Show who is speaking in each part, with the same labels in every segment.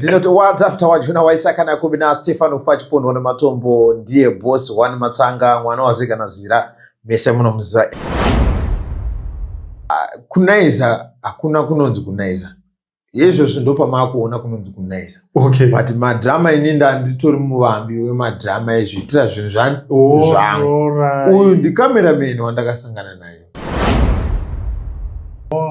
Speaker 1: Ndinoti words after wajuna waisakana kubina Stefano Fachipondo wana matombo ndiye boss wani matsanga mwana wazika nazira mese muno mza kunaiza hakuna kunonzi kunaiza yezvo zvindopa makuona kunonzi kunaiza.
Speaker 2: Okay.
Speaker 1: But madrama ininda nditori muvambi wemadrama ezvitira zvinhu zvangu. Uyu ndi cameraman wandakasangana naye.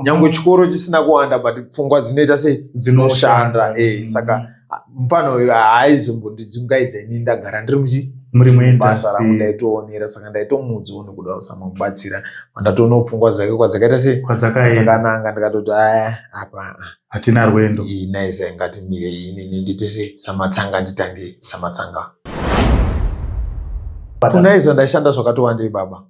Speaker 1: Nyango chikoro chisina kuwanda but pfungwa dzinoita se dzinoshanda saka mfano haizombondidzungaidza ini ndagara ndiri muri basa rangu ndaitoonera saka ndaitomudzoona kuda kusamubatsira mandatoona pfungwa dzake kwadzakaita se dzakananga ndikatoti apa
Speaker 2: hatina rwendo
Speaker 1: inaiza ngatimire ini ndite se samatsanga nditange samatsanga. Kunaiza ndaishanda zvakatowandei baba.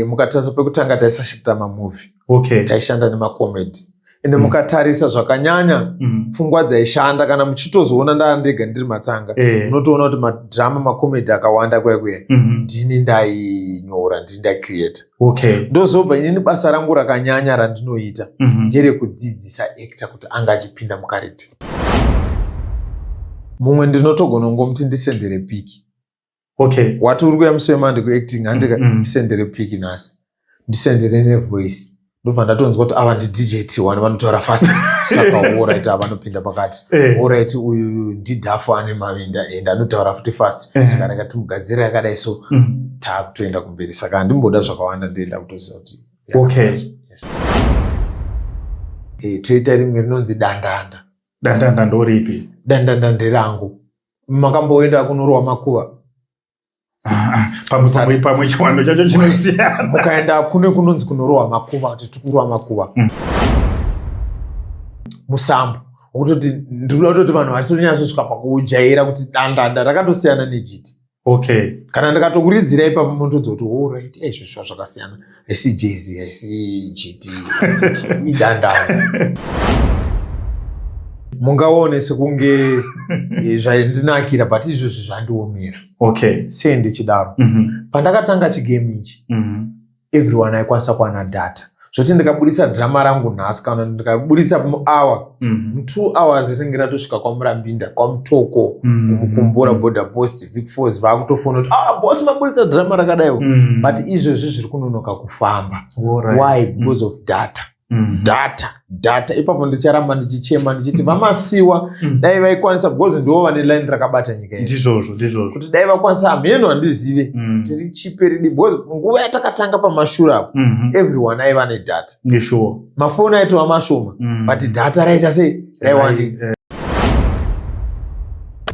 Speaker 1: Mukatarisa pekutanga taisashita mamovie.
Speaker 2: Okay.
Speaker 1: Taishanda nemakomedi. Ende mukatarisa zvakanyanya pfungwa dzaishanda kana muchitozoona ndandega ndiri matsanga. Unotoona kuti madrama makomedi akawanda kwekuya. Ndini ndainyora, ndini ndaicreata.
Speaker 2: Okay.
Speaker 1: Ndozobva inini basa rangu rakanyanya randinoita nderekudzidzisa actor kuti anga achipinda mucharacter. Mumwe ndinotogona ngomuti ndisendere piki.
Speaker 2: Okay.
Speaker 1: Wati uri kuya musema kuacting handika ndisendere piki nasi. Ndisendere nevoice. Ndobva ndatonzwa kuti ava ndi DJ T1 vanotaura fast. Saka alright vanopinda pakati. Alright uyu ndidhafu ane mavinda and anotaura futi fast. Saka ndakati mugadzira yakadai so takutoenda kumberi. Saka handimboda zvakawanda ndienda kutoziva kuti.
Speaker 2: Okay.
Speaker 1: Yes. Toita rimwe rinonzi dandanda.
Speaker 2: Dandanda ndoripi?
Speaker 1: Dandanda nderangu. Makamboenda kunorowa makuva.
Speaker 2: Pamwe chiwando chacho chinosiyana.
Speaker 1: Mukaenda kune kunonzi kunorowa makuva kuti tikurowa makuva. Musambo. Ukutoti ndikuda kutoti vanhu vachitonyasosvika pakujaira kuti dandanda rakatosiyana nejiti.
Speaker 2: Okay.
Speaker 1: Kana ndikatokuridzira ipapo munotodza kuti alright izvo zvakasiyana. Haisi jazz, haisi GT, idandanda. Mungaone sekunge zvaindinakira but izvozvo zvandiomera.
Speaker 2: Okay.
Speaker 1: Sei ndichidaro. Pandakatanga chigame ichi everyone aikwanisa kuwana data. Zvoti ndikabudisa drama rangu nhasi kana ndikabudisa hour 2 hours rinenge ratosvika kwaMurambinda kwaMutoko kumukumbura border post Vic Falls vakutofona kuti boss mabudisa drama rakadaiwo but izvozvo zviri kunonoka kufamba. Why? Because of data. Data ipapo ndicharamba ndichichema ndichiti vamasiwa dai vaikwanisa because ndiwo vane line rakabata nyika yesu.
Speaker 2: Ndizvozvo.
Speaker 1: Kuti dai vakwanisa hameno handizive tiri chiperidi because nguva yatakatanga pamashura apo everyone aiva nedata.
Speaker 2: Sure.
Speaker 1: Mafoni aitova mashoma but data raita sei raiwanika.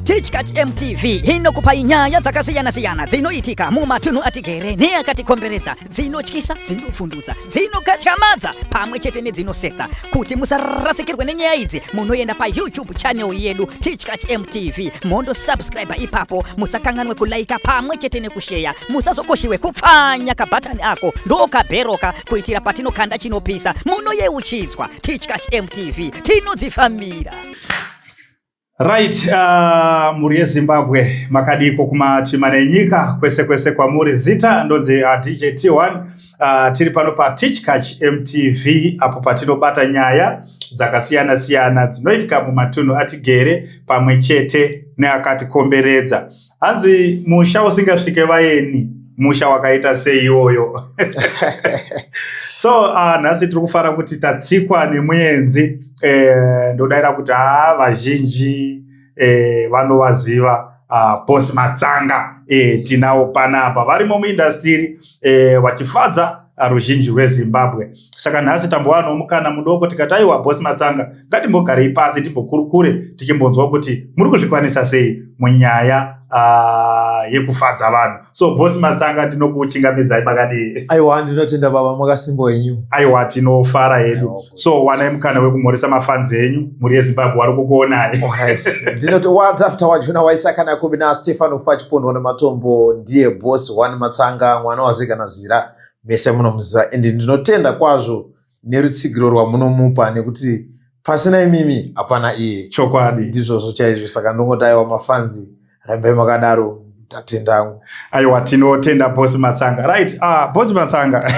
Speaker 3: Tichkach MTV inokupa inyaya dzakasiyana-siyana dzinoitika mumatunhu atigere neakatikomberedza, dzinotyisa, dzinofundutsa, dzinokatyamadza pamwe chete nedzinosetsa. Kuti musarasikirwe nenyaya idzi munoenda paYouTube channel yedu Tichkach MTV mondo subscribe ipapo, musakanganwe kulaika pamwe chete nekusheya, musazokoshiwe kupfanya kabhatani ako ndokabheroka kuitira patinokanda chinopisa munoyeuchidzwa. Tichkach MTV tinodzifambira.
Speaker 2: Right, muri yeZimbabwe makadiko kumatima nenyika kwese kwamuri zita ndonzi DJ T1 tiri pano pa Tichkach MTV apo patinobata nyaya dzakasiyana-siyana dzinoitika mumatunhu atigere pamwe chete neakatikomberedza. Hanzi musha usingasvike vaeni musha wakaita sei iwoyo. So nhasi tiri kufara kuti tatsikwa nemuenzi ndodaira kuti vazhinji vanovaziva boss matsanga tinawo panapa varimo muindastry vachifadza ruzhinji rweZimbabwe. Saka nhasi tambowana mukana mudoko tikati aiwa boss matsanga ngatimbogarei pasi timbokurukure tichimbonzwa kuti muri kuzvikwanisa sei munyaya yekufadza vanhu. So boss matsanga tinokuchingamidzai makadii?
Speaker 1: Aiwa ndinotenda baba makasimbo enyu.
Speaker 2: Aiwa tinofara hedu. So wanai mukana wekumhoresa mafanzi enyu muri yeZimbabwe vari kukuonai.
Speaker 1: Alright. Ndinoti words after wajuna waisakana kubina Stefano Fachipondo wana matombo ndiye boss wani matsanga mwana wazika nazira mese munomuziva ende ndinotenda kwazvo nerutsigiro rwamunomupa nekuti pasina imimi hapana iye.
Speaker 2: Chokwadi.
Speaker 1: Ndizvozvo chaizvo saka ndongoti aiwa mafanzi rambai makadaro tatendangu.
Speaker 2: Aiwa tinotenda boss matsanga. Right, boss matsanga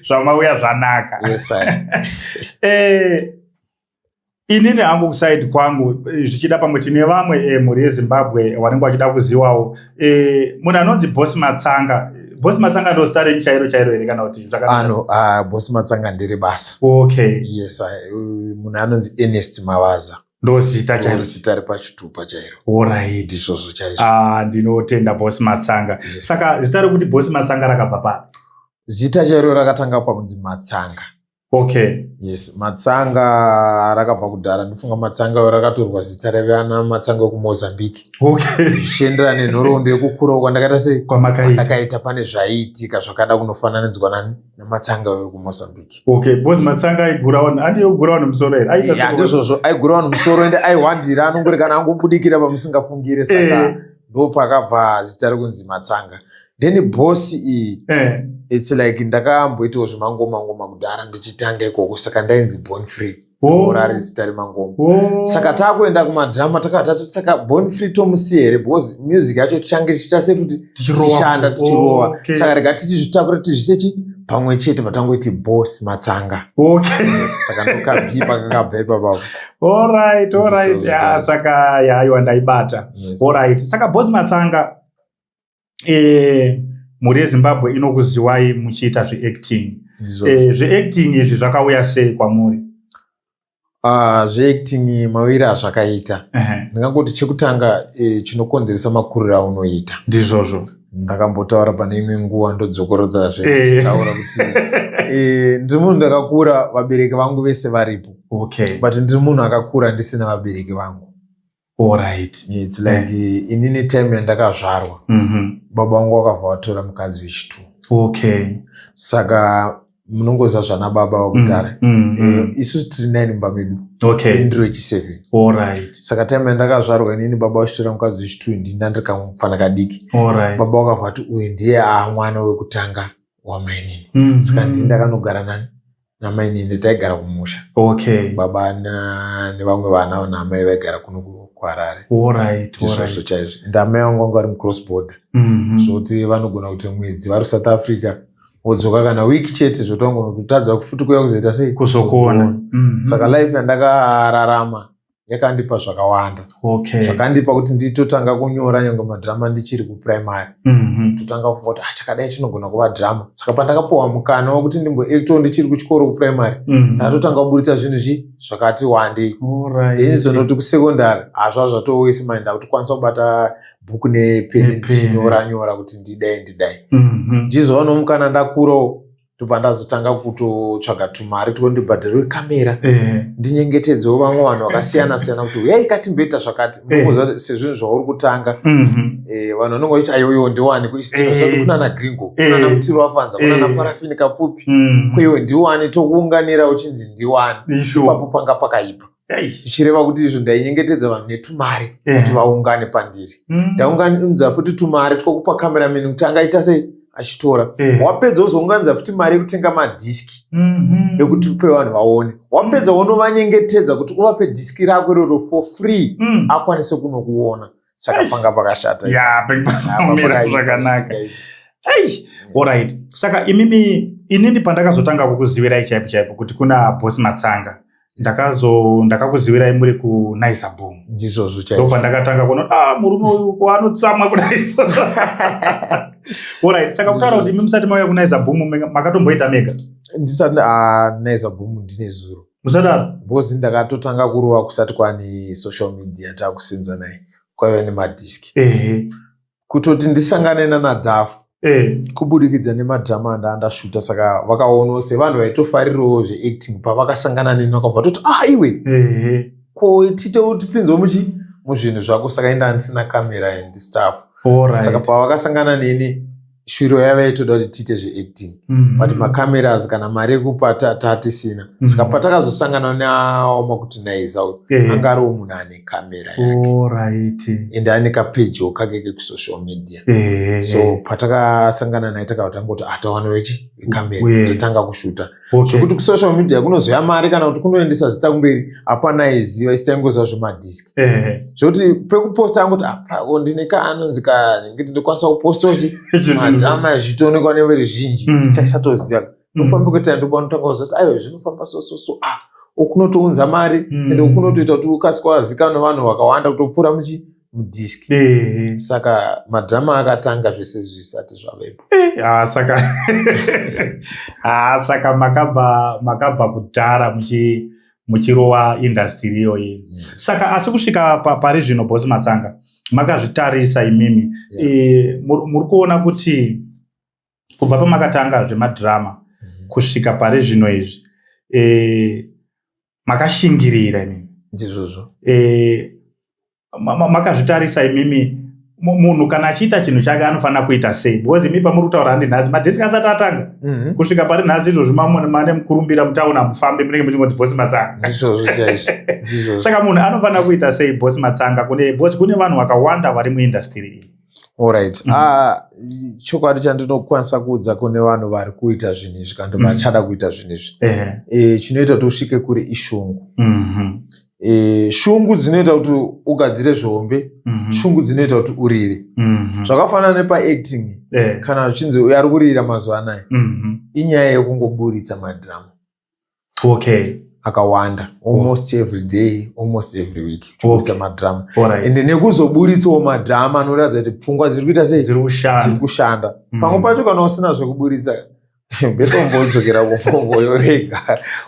Speaker 2: zvamauya zvanaka.
Speaker 1: Yes sir.
Speaker 2: inini hangu kusaidi kwangu zvichida pamwe tine vamwe mhuri yeZimbabwe wanenge wachida kuzivawo munhu anonzi Bosi Matsanga. Bosi Matsanga ndo zita renyu chairo here kana kuti
Speaker 1: zvakanaka? Bosi Matsanga ndiri basa.
Speaker 2: Okay.
Speaker 1: Yes, munhu anonzi Ernest Mavaza
Speaker 2: ndo zita chairo,
Speaker 1: zita repachitupa chairo.
Speaker 2: Alright,
Speaker 1: izvozvo chaizvo.
Speaker 2: Ndinotenda Bosi Matsanga. Yes. Saka zita rekuti Bosi Matsanga rakabva papi?
Speaker 1: Zita chairo rakatanga pamunzi Matsanga.
Speaker 2: Okay.
Speaker 1: Yes, Matsanga rakabva kudhara. Ndifunga Matsanga rakatorwa zita revana Matsanga wekumozambique.
Speaker 2: Okay.
Speaker 1: Zvichienderana nenhoroondo yekukura kwandakaita sei
Speaker 2: kwamakaita
Speaker 1: pane zvaiitika zvakada kunofananidzwa naMatsanga wekumozambique.
Speaker 2: Okay, Bosi Matsanga aigurawo nemusoro here?
Speaker 1: Handizvozvo, aigurawo nemusoro ende aiwandira, anongorekana angobudikira pamusingafungire, saka ndo pakabva zita rekunzi Matsanga. Then bosi iyi it's like ndakamboitawo zvemangoma kudhara ndichitanga ikoko, saka ndainzi Born Free. Rari zita remangoma. Saka takuenda kumadhirama takatatu, saka Born Free tomusiya here because music yacho tichange tichita sefuti tichishanda tichirova. Saka rega tichizvitakura tizvisechi pamwe chete patangoiti Bosi Matsanga.
Speaker 2: Okay.
Speaker 1: Saka ndokabhipa kakabva ipapo.
Speaker 2: Alright. Saka yaiwa ndaibata. Alright. Saka Bosi Matsanga mhuri yeZimbabwe inokuziwai muchiita zveacting. Zveacting izvi zvakauya sei kwamuri?
Speaker 1: Zveacting mawiri azvakaita. Ndingangoti chekutanga chinokonzeresa makuriro aunoita.
Speaker 2: Ndizvozvo.
Speaker 1: Ndakambotaura pane imwe nguva ndodzokorodza taura kuti ndiri munhu ndakakura vabereki vangu vese varipo.
Speaker 2: Okay.
Speaker 1: But ndiri munhu akakura ndisina vabereki vangu.
Speaker 2: Alright.
Speaker 1: It's like inini time yandakazvarwa baba vangu vakabva vatora mukadzi wechitu.
Speaker 2: Okay.
Speaker 1: Saka munongoziva zvana baba vakudhara. Isusu tiri 9 mumba medu.
Speaker 2: Okay.
Speaker 1: Ndiri wechi7.
Speaker 2: Alright.
Speaker 1: Saka time yandakazvarwa inini baba vachitora mukadzi wechitu ndandirikamufana kadiki.
Speaker 2: Alright.
Speaker 1: Baba vakabva vati uyu ndiye mwana wekutanga wamainini. Saka ndini ndakanogara nani namainini, taigara kumusha.
Speaker 2: Okay.
Speaker 1: Baba nevamwe vana naamai vaigara kuno kuHarare.
Speaker 2: Alright.
Speaker 1: Izvozvo chaizvo. Ende amai vangu vanga vari mucross border. Zvoti vanogona kuti mwedzi vari South Africa wodzoka kana wiki chete zvotongona kutadza futi kuya kuzoita sei
Speaker 2: kuzokuona.
Speaker 1: Saka life yandakararama yakandipa zvakawanda.
Speaker 2: Okay.
Speaker 1: Zvakandipa kuti nditotanga kunyora nyangwe madhirama ndichiri kuprimary. Totanga kufunga kuti chakadai chinogona kuva dhirama. Saka pandakapiwa mukana wekuti ndimboacto ndichiri kuchikoro kuprimary, ndatotanga kuburitsa zvinhu zvakati wandei. Izonoti kusekondari hazva zvatowese mind kuti kwanisa kubata bhuku nepeni ndichinyora kuti ndidai. Ndizova nomukana ndakurawo ndopandazotanga kutotsvaga tumari tokondibhadharirwe kamera ndinyengetedzewo vamwe vanhu vakasiyana siyana kuti uyai katimboita zvakati. Munoziva sezvinhu zvauri kutanga vanhu vanonge vachiti aiwewo ndiwani kuisitizoti kunana gringo, kunana mutiro wafanza, kunana parafini kapfupi, kweiwe ndiwani tokuunganira uchinzi ndiwani. Ipapo panga pakaipa. Zvichireva kuti izvo ndainyengetedza vanhu netumari kuti vaungane pandiri. Ndaunganidza futi tumari twokupa kamerameni kuti angaita sei achitora. Wapedza wozounganidza futi mari yekutenga madhiski ekuti upe vanhu vaone. Wapedza wonovanyengetedza kuti uvape dhiski rako iroro for free akwanise kunokuona. Saka panga pakashata.
Speaker 2: Zvakanaka. Alright. Saka inini pandakazotanga kukuzivirai chaipo kuti kuna Bosi Matsanga ndakakuzivirai muri kuNice Boom.
Speaker 1: Ndizvozvo chaizvo.
Speaker 2: Ndopandakatanga kuona murume uyu wanotsamwa kudai. Alright. Saka kutaura kuti imi musati mauya kuNice Boom makatomboita mega?
Speaker 1: Ndisati Nice Boom ndine zuro.
Speaker 2: Musadaro?
Speaker 1: Because ndakatotanga kurova kusati kwane social media takusenza naye. Kwaiva nemadhiski. Kutoti ndisangane naNadafu. Kubudikidza nemadhirama andashuta, saka vakaonawo sevanhu vaitofarirawo zveacting pavakasangana neni vakabva toti iwe ko tipinzewo muzvinhu zvako. Saka inda handisina kamera and stuff. Saka pavakasangana neni shwiro yavaitoda kuti tiite zveacting but macameras kana mari yekupa tatisina. Saka patakazosangana nawo makuti naizau anga ariwo munhu ane kamera yake ende ane kapejiwo kake kekusocial media. So patakasangana naye takatangoti tawana kamera tatanga kushuta. Zvekuti kusocial media kunozoya mari kana kuti kunoendesa zita kumberi hapana aiziva, isitaingoziva zvemadhiski. Zvokuti pekuposta angoti ndine kaanonzi ngeti ndikwanisa kupostochi madhirama azvitoonekwa neveruzhinji sitaisatoziva. Nofamba kuita ndobva notanga kuzoti aiwe zvinofamba so ukunotounza mari ende ukunotoita kuti ukasike wazikanwa nevanhu vakawanda kutopfuura mudhiski. Saka madhirama akatanga zvese zvisati zvavepo.
Speaker 2: Saka makabva kudhara muchirova industry iyoyi. Saka asi kusvika pari zvino Bosi Matsanga makazvitarisa imimi, muri kuona kuti kubva pamakatanga zvemadhirama kusvika pari zvino izvi makashingirira imimi.
Speaker 1: Ndizvozvo.
Speaker 2: Makazvitarisa imimi munhu kana achiita chinhu chake anofanira kuita sei? Because imi pamuri kutaura handi nhasi madhiski asati atanga kusvika pari nhasi izvozvi mane mukurumbira mutauni hamufambi munenge muchingoti Bosi Matsanga.
Speaker 1: Ndizvozvo chaizvo.
Speaker 2: Saka munhu anofanira kuita sei Bosi Matsanga kune vanhu vakawanda vari muindustry iyi?
Speaker 1: Alright. Chokwadi chandinokwanisa kuudza kune vanhu vari kuita zvinhu izvi kana vachada kuita zvinhu izvi. Chinoita kuti usvike kuri ishungu. Shungu dzinoita kuti ugadzire zvombe, shungu dzinoita kuti urire. Zvakafanana nepaacting, kana zvichinzi uyo ari kuririra mazuva anaya, inyaya yekungoburitsa madhirama. Akawanda, almost every day, almost every week, kuburitsa madhirama. Ende nekuzoburitsawo madhirama anoratidza kuti pfungwa dziri kuita sei? Dziri kushanda. Pamwe pacho kana usina zvekuburitsa, betombodzokera kufongoyo rega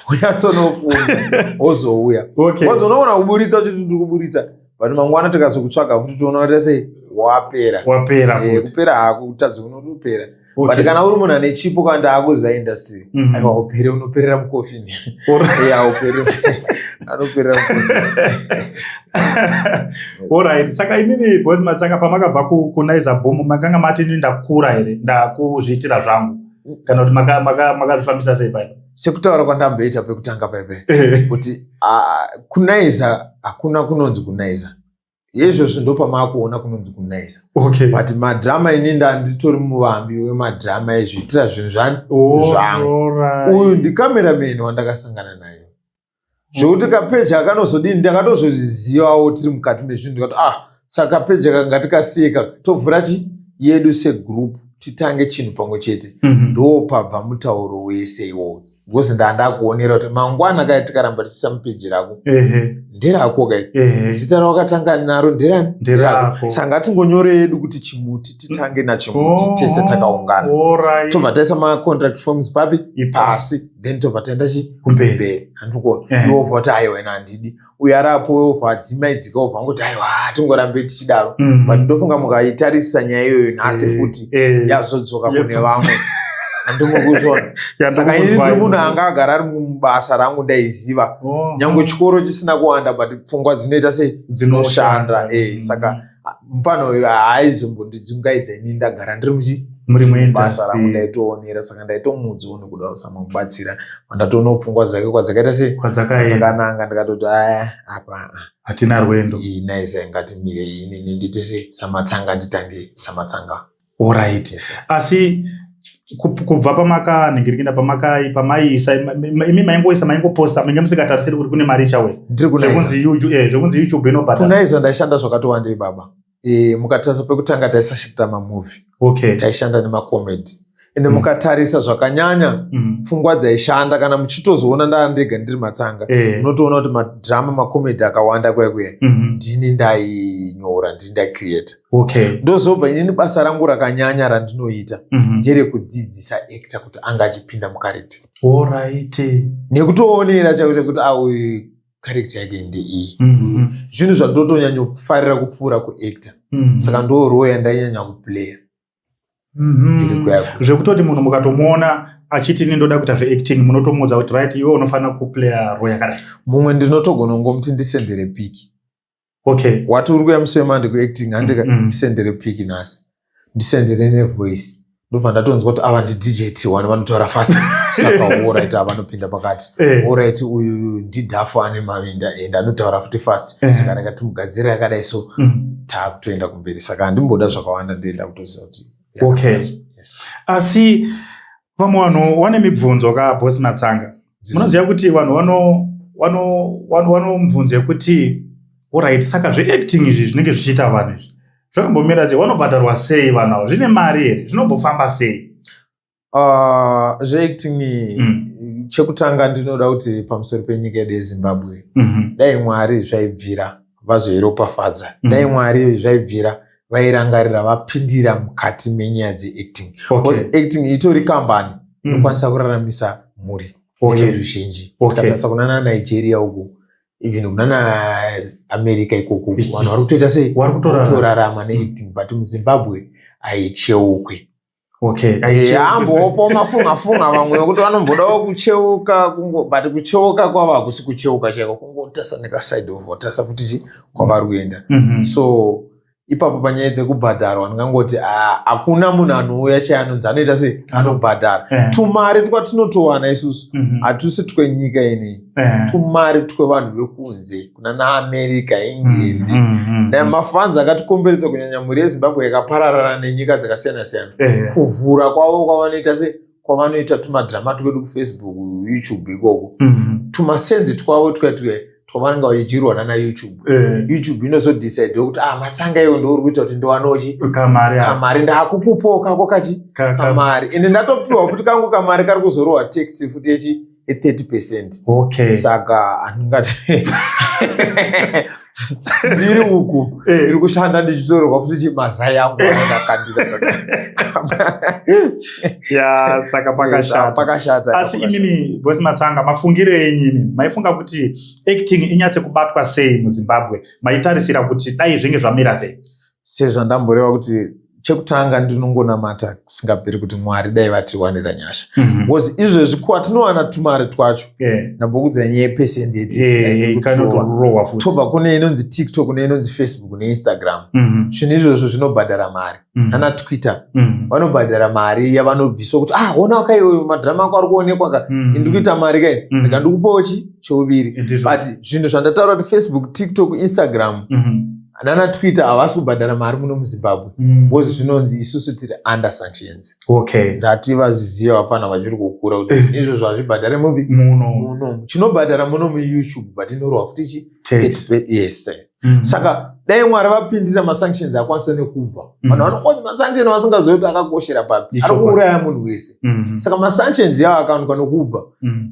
Speaker 1: unyatsonofunda wozouya wazonoona kuburitsa uchiti ndiri kuburitsa but mangwana tikazokutsvaga futi toona kuti sei wapera kupera hako kutadza kunoti upera but kana uri munhu ane chipo kana ndaakuziva industry aiwa upere unoperera mukofini anoperera mukofini.
Speaker 2: Alright, saka imini Bosi Matsanga pamakabva kunaiza bhomu makanga mati ndakura here ndakuzviitira zvangu kana kuti makazvifambisa sei paipa?
Speaker 1: Sekutaura kwandamboita pekutanga paipa kuti kunaiza hakuna kunonzi kunaiza. Izvozvo ndopamakuona kunonzi kunaiza. But madhirama ini ndanditori muvambi wemadhirama ezviitira zvinhu zvangu. Uyu ndikamerameni wandakasangana nayo. Zvokuti kapeji akanozodini ndakatozozvizivawo tiri mukati mezvinhu ndikati saka peji ngatikasiyeka tovhura yedu segroup titange chinhu pamwe chete. Ndopabva mutauro wese iwowo. Because ndandakuonera kuti mangwana kai tikaramba tichisa mupeji rako nderako kai zita rawakatanga naro nderako. Saka ngatingonyore yedu kuti chimuti titange nachimuti tese takaungana. Tobva taisa macontract forms papi pasi then tobva taenda kumberi. Handikuona iwo bva kuti aiwa ina handidi uyo arapo bva dzimaidzika bva ngoti aiwa tingorambe tichidaro. But ndofunga mukaitarisisa nyaya iyoyo nhasi futi yazodzoka kune vamwe. Andimukuzvona. Saka ini ndiri munhu anga agara ari mubasa rangu ndaiziva. Nyange chikoro chisina kuwanda but pfungwa dzinoita sei dzinoshanda. Saka mufano uyu haaizombodzungaidza ini ndagara ndiri mubasa rangu ndaitoonera. Saka ndaitomudzawo nekuda kusamubatsira. Ndatoona pfungwa dzake kwadzakaita sei kwadzakananga ndikatoti apa
Speaker 2: hatina rwendo.
Speaker 1: Naizai ngatimire inini ndite sei Samatsanga nditange Samatsanga.
Speaker 2: Alright. Asi kubva pamakaningirikina pamaiisa imi maingoposta mainge musikatarisiri kuti kune mari ichawe zvekunzi YouTube inobhadhara.
Speaker 1: Kunaiza ndaishanda zvakatowandei baba. Mukatarisa pekutanga taisashita mamovie. Taishanda nemakomedi. Ende mukatarisa zvakanyanya pfungwa dzaishanda kana muchitozoona ndandega ndiri Matsanga. Unotoona kuti madhirama makomedi akawanda kwekuya ndini ndainyora ndini ndaicreata. Ndozobva inini basa rangu rakanyanya randinoita nderekudzidzisa actor kuti anga achipinda mukarekta. Nekutoonera chaiko kuti uyu karekta yake ndeiyi. Zvinhu zvandotonyanya kufarira kupfuura kuactor. Saka ndo role yandainyanya kuplaya.
Speaker 2: Zvekutoti munhu mukatomuona achiti nindoda kuita zveacting munotomudza kuti right iwe unofanira kuplaya role yakadai.
Speaker 1: Mumwe ndinotogona ngomuti ndisendere piki. Wati uri kuya musemande kuacting handika ndisendere piki nhasi. Ndisendere nevoice. Ndobva ndatonzwa kuti ava ndiDJ T1 vanotaura fast. Saka alright vanopinda pakati. Alright uyu ndidhafu ane mavinda ende anotaura futi fast. Saka ndakatimugadzira yakadai so takutoenda kumberi. Saka handimboda zvakawanda ndienda kutoziva kuti
Speaker 2: asi vamwe vanhu vane mibvunzo kaBosi Matsanga. Munoziva kuti vanhu vano mibvunzo yekuti alright saka zveacting izvi zvinenge zvichiita vanhu izvi zvakambomira sei vanobhadharwa sei vanhu avo zvine mari here zvinombofamba sei?
Speaker 1: Zveacting chekutanga ndinoda kuti pamusoro penyika yedu yeZimbabwe, dai Mwari zvaibvira vazoiropafadza, dai Mwari zvaibvira vairangarira vapindira mukati menyaya dzeacting. Because acting itori kambani inokwanisa kuraramisa mhuri neveruzhinji. Tikatarisa kuna Nigeria uku, even kuna America ikoko, vanhu vari kutoita sei? Vari kutorarama neacting, but muZimbabwe haicheukwe. Ambopo mafunga vamwe kuti vanombodawo kucheuka, but kucheuka kwavo hakusi kucheuka chaiko, kungotasa nekaside of watasa futi kwavari kuenda. So ipapo panyaya dzekubhadharwa ndingangoti hakuna munhu anouya chaanonzi anoita sei anobhadhara. Tumari twatinotowana isusu hatusi twenyika ineyi, tumari twevanhu vekunze kuna naAmerica, England namafanzi akatikomberedza, kunyanya mhuri yeZimbabwe yakapararana nenyika dzakasiyana-siyana. Kuvhura kwavo kwavanoita sei kwavanoita tumadhirama twedu kuFacebook, YouTube ikoko, tumasenzi twavo twavanenge vachidyirwana naYouTube. YouTube inozodecide kuti matsanga iwo ndouri kuita kuti ndiwanochi kamari, ndakukupoka kachi kamari, ende ndatopiwa futi kangu kamari kari kuzorohwa tax futi ye30%. Saka andingati ndiri uku ndiri kushanda ndichitorerwa futi chimazai angu akandira.
Speaker 2: Saka pakashata. Asi imini Bosi Matsanga, mafungire enyu maifunga kuti acting inyatse kubatwa sei muZimbabwe? Maitarisira kuti dai zvinge zvamira sei?
Speaker 1: Sezvo ndamboreva kuti chekutanga ndinongonamata kusingaperi kuti Mwari dai vatiwanira nyasha. Because izvezvi kwatinowana tumari twacho, ndambokudza nyaya yepesendi
Speaker 2: yetikanotorova futi.
Speaker 1: Tobva kune inonzi TikTok, kune inonzi Facebook neInstagram. Zvinhu izvozvo zvinobhadhara mari. Ana Twitter vanobhadhara mari yavanobviswa kuti ona wakaiwe madhirama ako ari kuonekwa ka, ndiri kuita mari kai, ndikandikupawo chouviri. But zvinhu zvandataura kuti Facebook, TikTok, Instagram nana Twitter havasi kubhadhara mari muno muZimbabwe. Because zvinonzi isusu tiri under sanctions. Ndati vaziziva vapana vachiri kukura kuti izvozvo hazvibhadhare mupi muno. Chinobhadhara muno muYouTube, but inorwa futi yes. Saka dai Mwari vapindira masanctions akwanisa nekubva, vanhu vanongoti masanctions vasingazivi kuti akakoshera papi, ari kuuraya munhu wese. Saka masanctions yavo akawanikwa nekubva,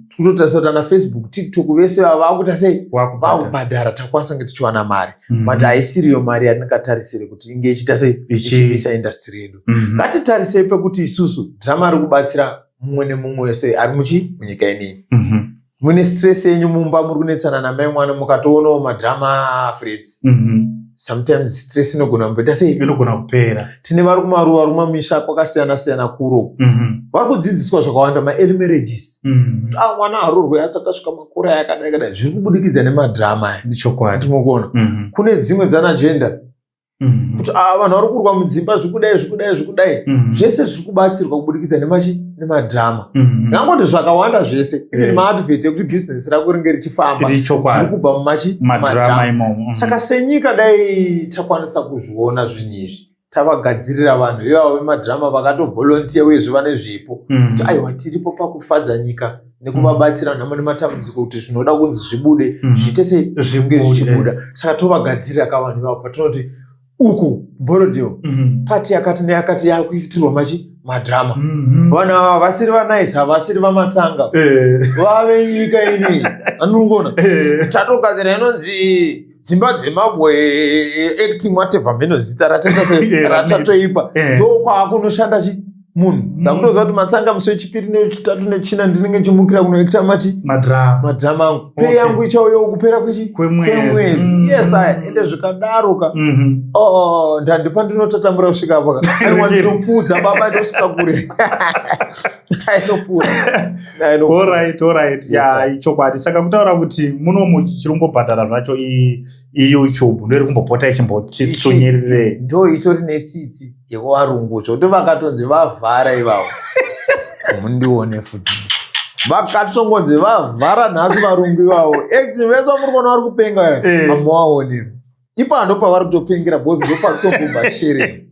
Speaker 1: tikutotarisa kuti ana Facebook, TikTok vese vakuita sei vakubhadhara, takwanisa nge tichiwana mari. But haisiriyo mari yatinakatarisire kuti inge ichiita sei ichimisa industry yedu. Ngatitarisei pekuti isusu dhirama ari kubatsira mumwe nemumwe wese ari munyika ineyi. Mune stress yenyu mumba, muri kunetsana namai mwana, mukatoonawo madhirama Freds. Sometimes stress inogona kumboita sei
Speaker 2: inogona kupera.
Speaker 1: Tine vari kumaruwa rumwe misha kwakasiyana-siyana kuro, vari kudzidziswa zvakawanda ma-early marriages. Mwana harurwe asati asvika makore yakadai zviri kubudikidza nemadhirama aya.
Speaker 2: Ndichokwadi.
Speaker 1: Tinokuona kune dzimwe dzanagender kuti vanhu vari kurwa mudzimba zvikudai zvese zviri kubatsirwa kubudikidza nemadhirama. Ngangoti zvakawanda zvese, even maadvert ekuti bhizinesi rako ringe richifamba zviri kubva mumadhirama imomo. Saka senyika dai takwanisa kuzviona zvinhu izvi, tavagadzirira vanhu ivavo vemadhirama vakatovolontiya uye zviva nezvipo kuti aiwa tiripo pakufadza nyika nekuvabatsira nhamo nematambudziko kuti zvinoda kunzi zvibude zviite sei zvinge zvichibuda. Saka tovagadzirira kavanhu ivavo patinoti uku Borodale pati yakati neyakati yakuitirwa madhirama. Vanhu ava vasiri vanice, havasiri vamatsanga, vave nyika ineyi. Anongona tatogadzira inonzi dzimba dzemabwe acting whatever meno zita ratatoipa ndokwakunoshanda munhu. Ndakutoziva kuti matsanga musi wechipiri newechitatu nechina ndinenge nchimukira kunoekita madhirama angu. Pei yangu ichauyawo kupera kwemwedzi. Yes, ende zvikadaroka ndandipa ndinotatamura kusvika paka aiwa ndinopfuudza baba ndosvika kure.
Speaker 2: Alright. Ichokwadi. Saka kutaura kuti munomu chiringobhadhara zvacho iYouTube ndoiri kumbopota ichimbotitsonyerere.
Speaker 1: Ndo itori netsitsi yevarungu zvokuti vakatonzi vavhara ivavo. Mundione futi vakatongonzi vavhara nhasi varungu ivavo. Acting vese vamuri kuona vari kupenga hamuvaoni. Ipa ndo pavari kutopengera bhozi ndopakutobhumba shere.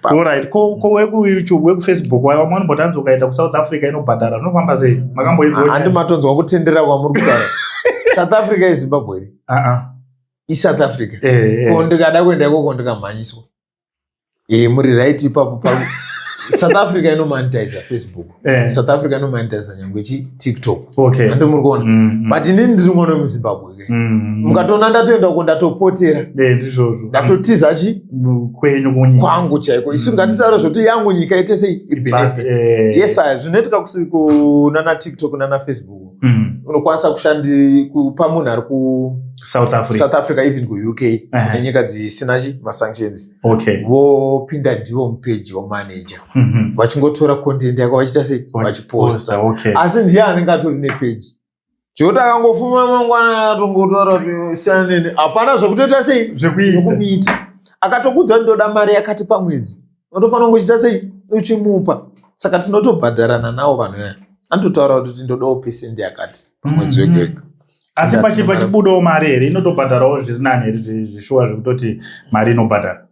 Speaker 2: Alright. Ko wekuYouTube, wekuFacebook vamwe vanombotadza ukaenda kuSouth Africa inobhadhara zvinofamba sei? Makamboizwa?
Speaker 1: Handimatonzwa kutenderera kwamuri kutaura. South Africa yeZimbabwe iri? iSouth Africa. Ko ndikada kuenda ikoko ndikamhanyiswa. Muri right ipapo South Africa inomonetize Facebook. South Africa inomonetize nyangwe TikTok.
Speaker 2: Okay.
Speaker 1: Ando murikuona. But inini ndiri mwana wemuZimbabwe ke. Mukatona ndatoenda uko ndatopotera.
Speaker 2: Ndizvozvo.
Speaker 1: Ndatotiza
Speaker 2: kwenyu kunyika.
Speaker 1: Kwangu chaiko. Isu ngatitaura zvoti yangu nyika ite sei benefit. Yes, zvinoitika kunana TikTok nana Facebook. Unokwanisa kupa munhu ari ku South Africa even ku UK nenyika dzisina masanctions.
Speaker 2: Okay.
Speaker 1: Vopinda ndivo mupeji womanager. Vachingotora content yako vachita sei vachiposta. Asi ndiye anenge atori nepeji. Choti akangofuma mangwana atongotora kuti siyanene hapana zvekutoita sei zvekuita. Akatokudza ndoda mari yakati pamwedzi. Unotofanira kungochita sei uchimupa. Saka tinotobhadharana nawo vanhu aya. Anototaura kuti ndodawo pesendi yakati pamwedzi wega.
Speaker 2: Asi pachibudawo mari here inotobhadharawo zviri nani here zvishuwa zvekutoti mari inobhadhara?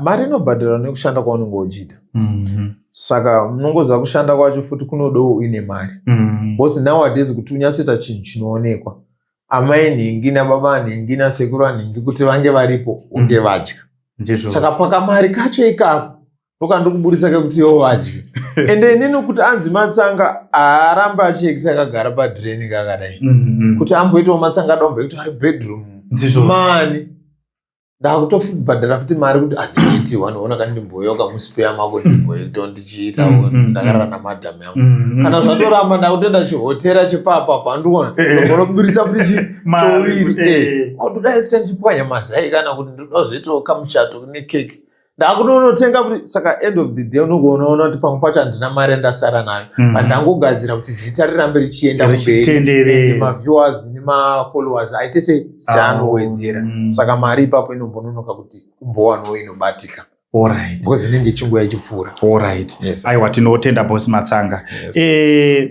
Speaker 1: Mari inobhadharwa nekushanda kwaunenge uchiita. Saka munongoziva kushanda kwacho futi kunodawo uine mari. Because nowadays kuti unyatsoita chinhu chinoonekwa, amai nhingi nababa nhingi nasekuru nhingi kuti vange varipo unge vadya. Saka pakamari kacho ikako ndokandokubudisa kekuti ivo vadye. Ende inini kuti anzi Matsanga haaramba achiyekita akagara padhireni kakadai. Kuti amboitawo Matsanga adombe kuti ari bedroom. Mani. Ndakutobhadhara futi mari kuti hatiiti vanoona kana ndimboyoka musipeya mako ndimboita ndichiita ndakarara namadhamu yangu. Kana zvatoramba ndakutoenda chihotera chepapa ndikuona ndonoburitsa futi choviri. Ndodai kuita ndichipwanya mazai kana kuti ndozoitawo kamuchato nekeke. Ndakunonotenga kuti saka end of the day unogoona kuti pamwe pacho handina mari yandasara nayo. Ndangogadzira kuti zita rirambe richienda kumberi. Maviewers nemafollowers aite seanowedzera. Saka mari ipapo inombononoka kuti umbowanawo inobatika.
Speaker 2: Alright.
Speaker 1: Because inenge chinguva ichipfuura.
Speaker 2: Alright.
Speaker 1: Yes.
Speaker 2: Aiwa tinotenda boss Matsanga. Yes.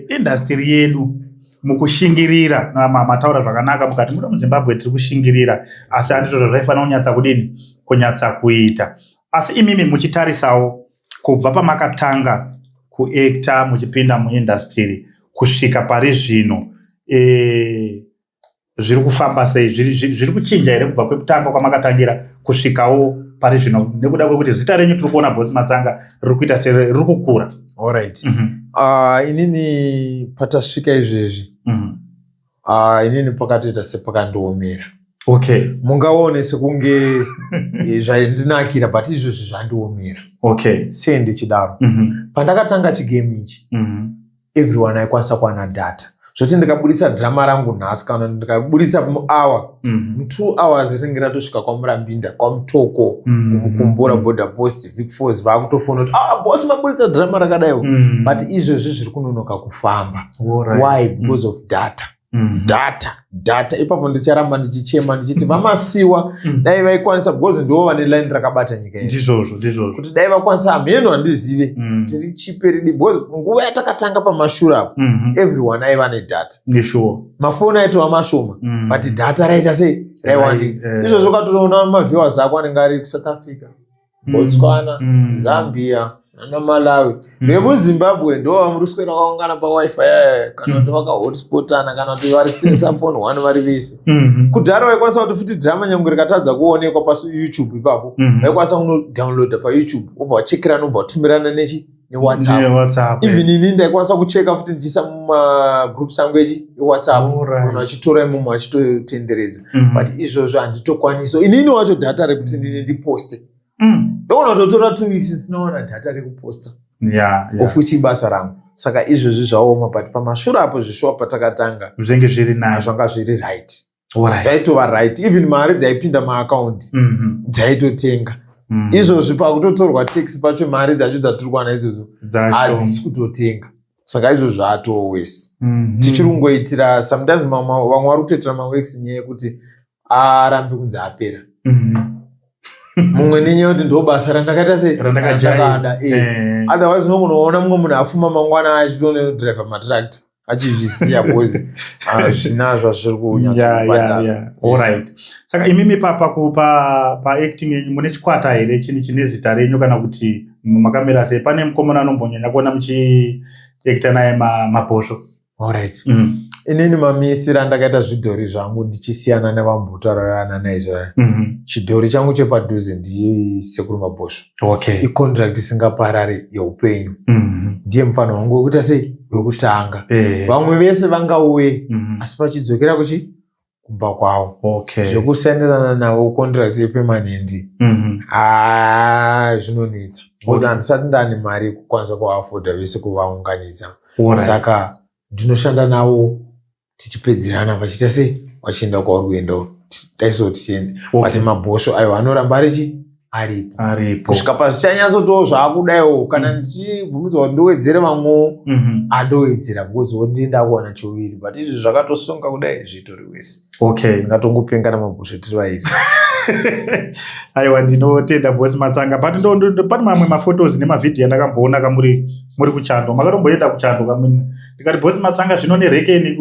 Speaker 2: Industry yedu mukushingirira mataura zvakanaka mukati muno muZimbabwe tiri kushingirira asi handizvo zvaifanira kunyatsa kudini kunyatsa kuita. Asi imimi muchitarisawo kubva pamakatanga kuacta muchipinda muindustry kusvika pari zvino zviri kufamba sei zviri kuchinja here kubva kwekutanga kwamakatangira kusvikawo pari zvino nekuda kwekuti zita renyu tiri kuona boss Matsanga riri kuita riri kukura.
Speaker 1: Alright. Inini patasvika izvezvi inini pakatoita sepakandiomera.
Speaker 2: Okay.
Speaker 1: Mungaone sekunge zvaindinakira but izvozvi zvandiomera.
Speaker 2: Okay.
Speaker 1: Sei ndichidaro. Pandakatanga chigame ichi everyone aikwanisa kuwana data. Zvoti ndikabudisa drama rangu nhasi kana ndikabudisa muhour, 2 hours rinenge ratosvika kwaMurambinda, kwaMutoko, kumukumbura, Border Post, Vic Falls vakutofona kuti boss mabudisa drama rakadaiwo. But izvozvi zviri kunonoka kufamba. Why? Because of data. Data ipapo ndicharamba ndichichema ndichiti vamasiwa dai vaikwanisa because ndivo vane line rakabata nyika yedu.
Speaker 2: Ndizvozvo
Speaker 1: kuti dai vakwanisa hameno handizive tiri chiperidi because nguva yatakatanga pamashure apo everyone aiva nedata.
Speaker 2: Sure.
Speaker 1: Mafoni aitova mashoma but data raita sei raiwandika. Izvozvo ukatoona maviewers ako anenge ari kuSouth Africa, Botswana, Zambia naMalawi. VemuZimbabwe ndo vamuri kuswera vakaungana pawifi kana kuti vakahotspotana kana kuti vari sesafoni 1 vari vese. Kudhara vaikwanisa kuti futi drama nyange rikatadza kuonekwa paYouTube ipapo vaikwanisa kunodownloada paYouTube obva wachekera nobva watumirana neWhatsApp. Even ini ndaikwanisa kucheka futi ndichisa mumagroups angu eWhatsApp munhu achitora imomo achitotenderedza. But izvozvo handitokwanisa inini wacho data rekuti ndini ndiposte. Ndogona kutotora 2 weeks sinaona data rekuposta. Ofuchi basa rangu. Saka izvozvi zvaoma but pamashure apo zvishuwa patakatanga
Speaker 2: zvenge zviri nayo
Speaker 1: zvanga zviri right. Zvaitova right. Even mari dzaipinda maaccount dzaitotenga. Izvozvi pakutotorwa tax pacho mari dzacho dzatiri kuwana idzodzo hadzisi kutotenga. Saka izvozvo zvaatoo wese. Tichiri kungoitira sometimes vamwe vari kutoitira maworks nyaya yekuti arambe kunzi apera. Mumwe nenyaya yekuti ndo basa randakaita serandakada. Otherwise unoona mumwe munhu afuma mangwana achitodriva matractor achizvisiya because zvinazvo zviri kunyatsobhadhara.
Speaker 2: Alright. Saka imimi paacting yenyu mune chikwata here chine zita renyu kana kuti makamira sei? Pane mukomana anombonyanya kuona muchiacta naye mabhosvo?
Speaker 1: Alright. Inini mamisira ndakaita zvidhori zvangu ndichisiyana nevambuta raananaisa. Chidhori changu chepadhuze ndiye Sekuru Mabhosvo. Icontract isingaparari yeupenyu. Ndiye mufano wangu wekuita sei wekutanga. Vamwe vese vangauye asi pachidzokera kumba kwavo. Zvekusenderana navo contract yepermanent zvinonetsa. Because handisati ndane mari yekukwanisa kuafodha vese kuvaunganidza. Saka ndinoshanda navo tichipedzerana vachiita sei vachienda kwarwendo daiso tichienda. But Mabhosvo ayo anoramba aripo kusvika pazvichanyatsotowo zvakudaiwo kana ndichibvumidzwa kuti ndowedzere vamwewo andowedzera because ndinda kuwana choviri but izvi zvakatosonga kudai zvitori wese. Ndingatongopenga naMabhosvo tiri vairi.
Speaker 2: Aiwa, ndinotenda Bosi Matsanga. But pane mamwe mafotos nemavhidhiyo andakamboona kamuri kuchando. Makatomboenda kuchando kamwe. Ndikati Bosi Matsanga zvino nerekeni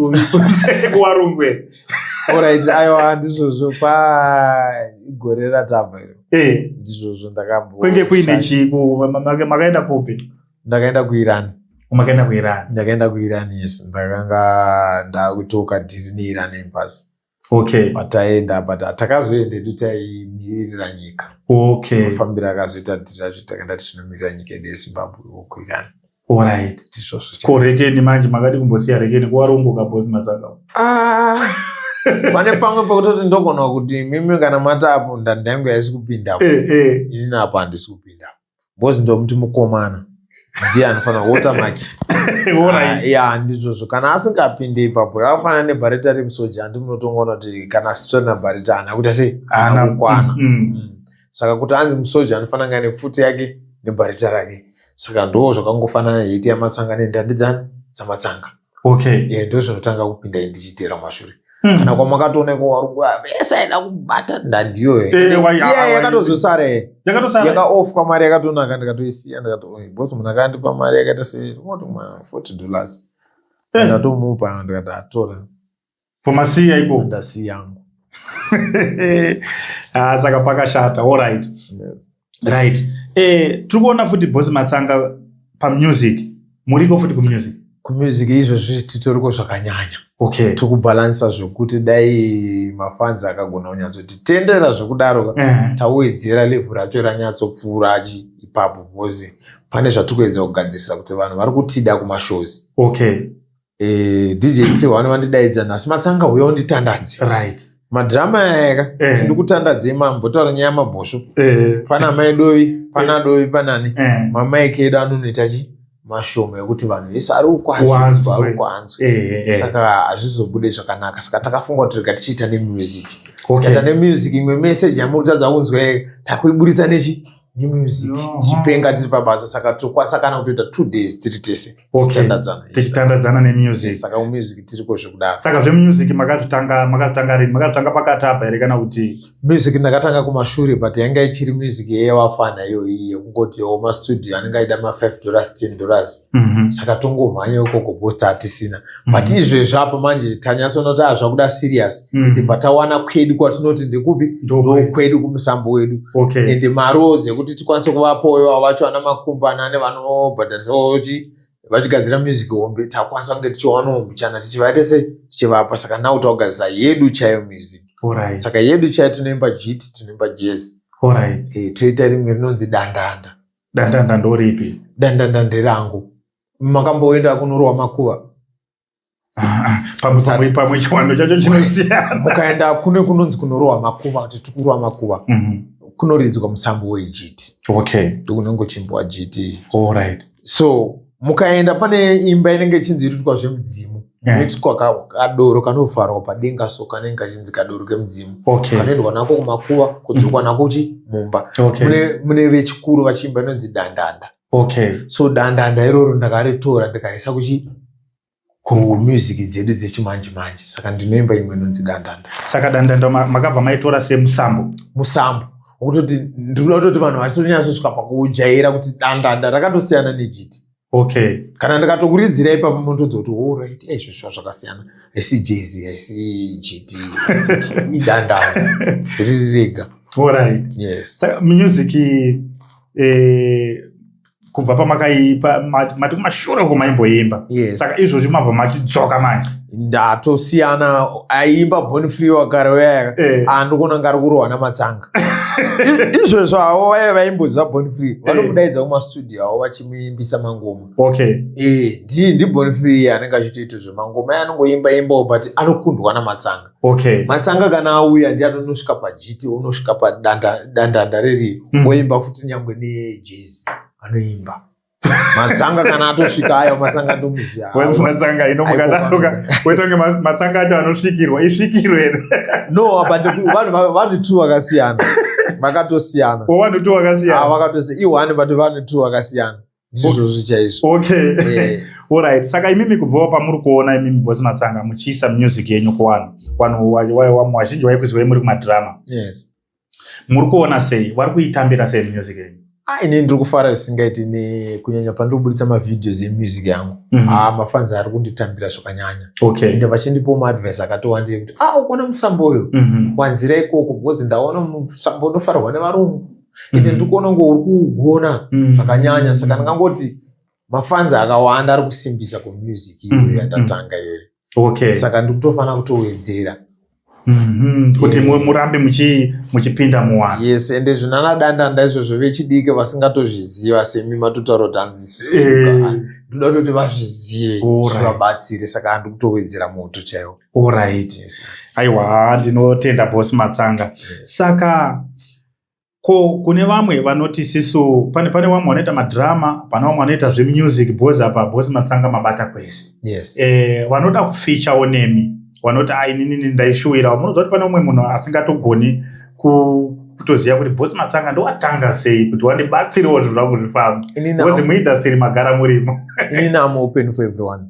Speaker 2: kuwarungwe.
Speaker 1: Alright, aiwa ndizvozvo igore ratabva iro. Ndizvozvo ndakambo.
Speaker 2: Kwenge kuine chiku makaenda kupi?
Speaker 1: Ndakaenda kuIran.
Speaker 2: Makaenda kuIran?
Speaker 1: Ndakaenda kuIran, yes. Ndakanga ndakutoka dhiri neIran embassy. Pataenda but takazoende taimirira nyika. Mafambiro akazoita dhiri racho takaenda tichinomirira nyika yedu yeZimbabwe kuIran.
Speaker 2: Ko rekeni manje makati kumbosiya rekeni kuwarunguka Bosi Matsanga?
Speaker 1: Pane pamwe pekutoti ndogona kuti mimi kana matapo ndanda yangu yaisi kupindapo. Ini napo handisi kupindapo. Bosi ndomuti mukomana. Ndiye anofanira watermark. Ndizvozvo kana asingapinde ipapo akafanana nebhareta remusoja handi munotongoona kuti kana asitorina bhareta haana kuita sei haana kukwana. Saka kuti anzi musoja anofanira kunge nepfuti yake nebhareta rake. Saka ndo zvakangofanana neiti yaMatsanga nendandi dzamatsanga. Ndo zvinotanga kupinda ndichiteera mashure. Kana kwamakatoona kuwarungu vese aida kubata ndandiyo yakatozosara yakaoff kwamari yakatonaka ndikatoisiya ndikati bosi munhu akandipa mari yakaita sei rinoti $40 ndatomupa ndikati atora
Speaker 2: pomasiya ipo
Speaker 1: ndasiya yangu.
Speaker 2: Saka pakashata. Right. Tiri kuona futi Bosi Matsanga pamusic. Muriko futi kumusic?
Speaker 1: Kumusic izvozvo titoriko zvakanyanya. Tokubhalansa zvokuti dai mafans akagona kunyatsoti tendera zvokudaro tawedzera level racho ranyatsopfuura ipapo because pane zvatikuedza kugadzirisa kuti vanhu vari kutida kumashows. DJ Tsiwa vandidaidza nhasi Matsanga uya unditandadze. Madhirama yaka tindi kutandadze mambotaura nyaya yaMabhosvo. Pana mai dovi pana dovi panani mamaiki edu anonoita mashomo ekuti vanhu vese ari ukwanzwe. Saka hazvizobude zvakanaka. Saka takafunga kuti rega tichiita nemusic. Taita nemusic imwe message yamurikutadza kunzwe takuiburitsa nemusic tichipenga tiri pabasa. Saka tokwanisa kana kutoita 2 days tiri tese
Speaker 2: tichitandadzana nemusic.
Speaker 1: Saka music tiriko zvekudaro.
Speaker 2: Saka zvemusic makazvitanga rini? Makazvitanga pakati apa here kana kuti?
Speaker 1: Music ndakatanga kumashure but yanga ichiri music yevafana iyoyi yekungoti mastudio anenge aida $5 $10. Saka tongomhanya ikoko bosi hatisina. But izvezvo apa manje tanyatsonota zvakuda serious. Ende patawana kwedu kwatinoti ndekupi ndokwedu kumusambo wedu. Ende maro dzekuti tikwanise kuvapoyo vacho ana makumbana ane vanobhadharisawo vachigadzira music hombe takwanisa kunge tichiwanawo mbichana tichivaita sei tichivapa. Saka nau takugadzisa yedu chaiyo music. Saka yedu chaiyo tinoimba jiti tinoimba jazz. Toita rimwe rinonzi dandanda.
Speaker 2: Dandanda ndoripi?
Speaker 1: Dandanda nderangu. Makamboenda kunorowa makuva?
Speaker 2: Pamwe chiwano chacho chinosiyana.
Speaker 1: Mukaenda kune kunonzi kunorowa makuva kuti tikurowa makuva. Kunoridzwa musambo wejiti. Ndokunongochimbwa jiti. So mukaenda pane imba inenge ichinzi iriitwa zvemudzimu. Inoitwa kadoro kanovharwa padenga so kanenge kachinzi kadoro kemudzimu. Kanoendwa nako kumakuva kudzokwa nako mumba. Mune vechikuru vachiimba inonzi dandanda. So dandanda iroro ndakaritora ndikaisa kumusic dzedu dzechimanje manje. Saka ndinoimba imwe inonzi dandanda.
Speaker 2: Saka dandanda makabva maitora semusambo? Musambo.
Speaker 1: Ukutoti ndikuda kutoti vanhu vachitonyatsosvika pakujaira kuti dandanda rakatosiyana nejiti. Kana ndikatokuridzira ipapo munotodza kuti alright izvo zvakasiyana. Haisi jazz, haisi jiti, idandanda. Riri rega.
Speaker 2: Music kubva pamakaipa mati kumashure kumaimboimba.
Speaker 1: Yes.
Speaker 2: Saka izvozvi mabva machidzoka manje.
Speaker 1: Ndatosiyana aimba Born Free wagara uyaya andikona ngari kurohwa namatsanga. Izvozvo havo vaiva vaimboziva Born Free vanomudaidza kumastudio avo vachimuimbisa mangoma.
Speaker 2: Okay.
Speaker 1: Ndi Born Free anenge achitoita zvemangoma anongoimba imbawo but anokundwa namatsanga.
Speaker 2: Okay.
Speaker 1: Matsanga kana auya ndi anonosvika pajiti unosvika padandanda reri woimba futi nyangwe nejazz anoimba. Matsanga kana atosvika ayo matsanga ndomuziya.
Speaker 2: Where's matsanga inomukadaruka wetonge matsanga acho anosvikirwa isvikirwe here.
Speaker 1: No, but vanhu tu vakasiyana. Vakatosiyana.
Speaker 2: Vanhu tu vakasiyana.
Speaker 1: Vakatosiyana. Iwani but vanhu tu vakasiyana. Ndizvo chaizvo.
Speaker 2: Okay. Alright. Saka imimi kubvawo pamuri kuona imimi Bosi Matsanga muchiisa music yenyu kuvanhu vazhinji vaikuziva muri kumadrama.
Speaker 1: Yes.
Speaker 2: Muri kuona sei? Vari kuitambira sei music yenyu?
Speaker 1: Ini ndiri kufara zvisingaiti kunyanya pandobuditsa mavideos emusic yangu. Mafans ari kunditambira zvakanyanya.
Speaker 2: Okay.
Speaker 1: Ende vachindipawo maadvice akatowandira kuti ukona musambo uyu wanzira ikoko because ndaona musambo unofarwa nevarungu. Ende ndiri kuona ngo uri kuugona zvakanyanya saka ndingangoti mafans akawanda ari kusimbisa kumusic iyoyo yandatanga iyoyo.
Speaker 2: Okay.
Speaker 1: Saka ndiri kutofanira kutowedzera.
Speaker 2: Kuti murambe muchipinda muwanhu.
Speaker 1: Yes, ende zvinanadanda izvozvo vechidiki vasingatozviziva semi matotaura kuti hanzi ndoda kuti vazvizive zvivabatsire saka handiri kutowedzera moto chaiwo.
Speaker 2: Alright. Yes. Aiwa ndinotenda Bosi Matsanga. Saka kune vamwe vanoti sisu pane vamwe vanoita madrama, pane vamwe vanoita zvemusic bozi apa Bosi Matsanga mabata kwese.
Speaker 1: Yes.
Speaker 2: Vanoda kufeature nemi. Vanoti inini ndaishuwira. Munoziva kuti pane umwe munhu asingatogoni kutoziva kuti Bosi Matsanga ndoatanga sei kuti wandibatsirewo zvinhu zvangu zvifamba. Because muindustry magara murimo. Inini
Speaker 1: am open for everyone.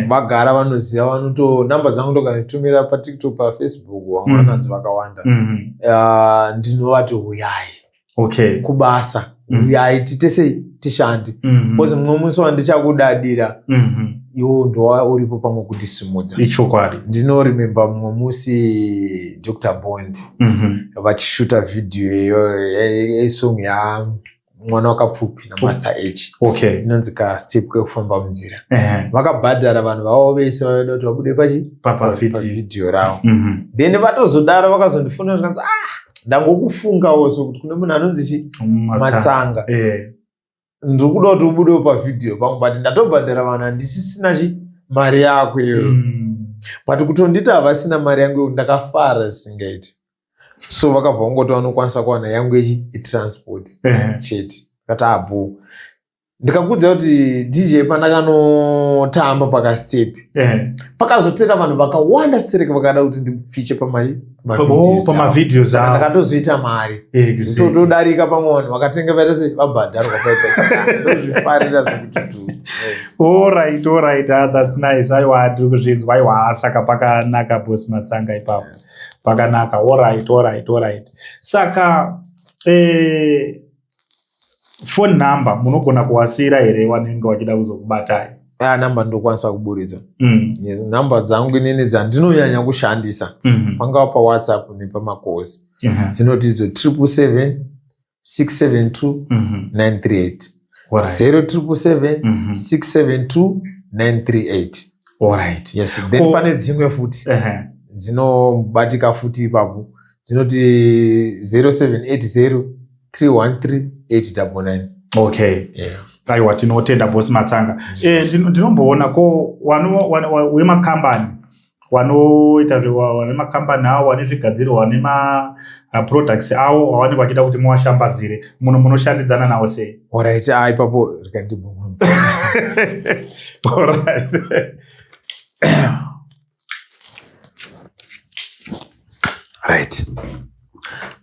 Speaker 1: Vagara vanoziva vanoto namba dzangu ndokanitumira paTikTok paFacebook vanadzo vakawanda. Ndinovati uyai.
Speaker 2: Okay.
Speaker 1: Kubasa. Uyai titese tishande. Because mumwe musi wandichakudadira. Iwo ndo uripo pamwe kundisimudza.
Speaker 2: Ichokwadi.
Speaker 1: Ndinoremember mumwe musi Dr. Bond vachishuta video yesong ya mwana wakapfupi naMaster H.
Speaker 2: Okay.
Speaker 1: Inonzi ka step kwekufamba munzira. Vakabhadhara vanhu vavo vese vaida kuti vabude pavidhiyo ravo. Then vatozodaro vakazondifonera vakanzi ndangokufungawo sokuti kune munhu anonzi Matsanga. Ndiri kuda kuti ubudewo pavidhiyo pangu but ndatobhadhara vanhu handisisina mari yako iyo. But kutonditi havasina mari yangu ndakafara zvisingaiti. So vakabva vangoti vanokwanisa kuwana yangu yetransport chete. Kati abho. Ndikakuudza kuti DJ pandakanotamba pakastep. Pakazotera vanhu vakawanda stereke vakada kuti ndifiche
Speaker 2: pamavideos avo.
Speaker 1: Ndakatozoita mari. Todarika pamwe vanhu vakatenga vaita se vabhadharwa paipesa. Ndozvifarira zvokuti tu.
Speaker 2: Alright. That's nice. Aiwa ndiri kuzvinzwa. Aiwa saka pakanaka Bosi Matsanga ipapo. Pakanaka. Alright. Saka phone number munogona kuwasira here vanenge vachida kuzokubatai?
Speaker 1: Namba ndokwanisa kuburitsa. Yes, namba dzangu inini dzandinonyanya kushandisa pangava paWhatsApp nepamakosi. Dzinoti 777 672 938. 0777 672 938.
Speaker 2: Alright.
Speaker 1: Yes, then pane dzimwe futi dzinobatika futi ipapo dzinoti 0780 313 899.
Speaker 2: Okay. Aiwa tinotenda Bosi Matsanga. Ndinomboona ko wemakambani wanoita makambani avo vane zvigadziro vane products avo vavanenge vachida kuti muwashambadzire munoshandidzana nawo sei?
Speaker 1: Alright, ipapo rikandibhoma.
Speaker 2: Alright.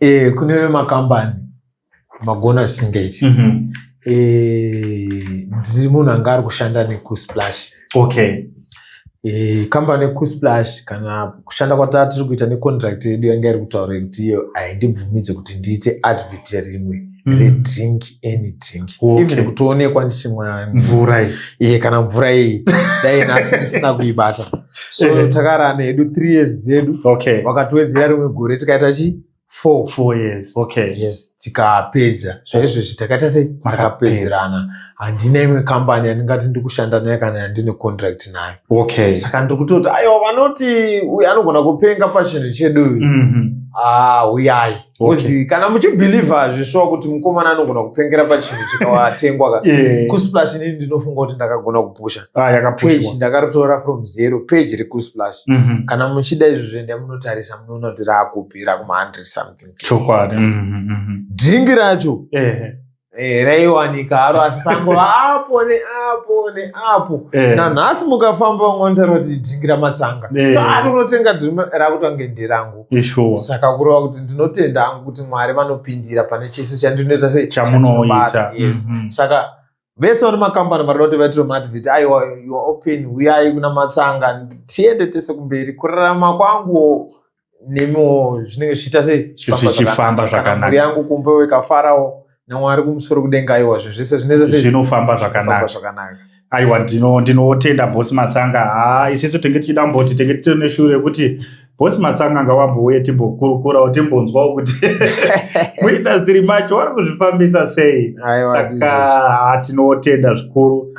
Speaker 1: Right. Kune makambani magona zvisingaiti. Ndiri munhu anga ari kushanda neKuSplash.
Speaker 2: Okay.
Speaker 1: Kambani yeKuSplash kana kushanda kwatava tiri kuita necontract yedu yanga iri kutaura kuti iyo haindibvumidze kuti ndiite advert rimwe redrink any drink. Even kutoonekwa ndichimwa
Speaker 2: mvura
Speaker 1: iyi. Kana mvura iyi dai nhasi ndisina kuibata. So takarana hedu 3 years dzedu.
Speaker 2: Okay.
Speaker 1: Vakatowedzera rimwe gore tikaita
Speaker 2: 4 years. Okay.
Speaker 1: Yes, tikapedza zvaizvozvi takaita sei takapedzerana. Handina imwe kambani yandingati ndikushanda nayo kana yandine contract nayo.
Speaker 2: Okay.
Speaker 1: Saka ndikutoti aiwa vanoti uyu anogona kupenga pachinhu chedu uyai. Because kana muchibhilivha zvishuwa kuti mukomana anogona kupengera pachinhu chikawatengwa Kusplash inini ndinofunga kuti ndakagona kupusha. Page ndakaritora from 0 page reKusplash. Kana muchida izvozvo ndamunotarisa munoona kuti raakupira kuma 100 something.
Speaker 2: Chokwadi.
Speaker 1: Dhingi racho raiwanika haro asi pangova apo neapo. Nanhasi mukafamba ungontaura kuti dhingi ramatsanga unotenga dhirimi rakutange nderangu. Saka kureva kuti ndinotenda hangu kuti Mwari vanopindira pane chese chandinoita
Speaker 2: chamunoita.
Speaker 1: Saka vese vane makambani varida kuti vaitire maadvert aiwa you are open uyai kuna matsanga tiende tese kumberi kurarama kwangu nemiwo zvinenge zvichiita
Speaker 2: zvichifamba zvakanaka.
Speaker 1: Mhuri yangu kumbewo ikafarawo naMwari kumusoro kudenga aiwa zvese zvinoita
Speaker 2: zvinofamba zvakanaka. Aiwa ndinotenda Bosi Matsanga. Isisu tenge tichidamboti tenge tiri neshure kuti Bosi Matsanga ngawambouye timbokurukurawo timbonzwawo kuti muindastry macho vari kuzvifambisa sei. Saka tinotenda zvikuru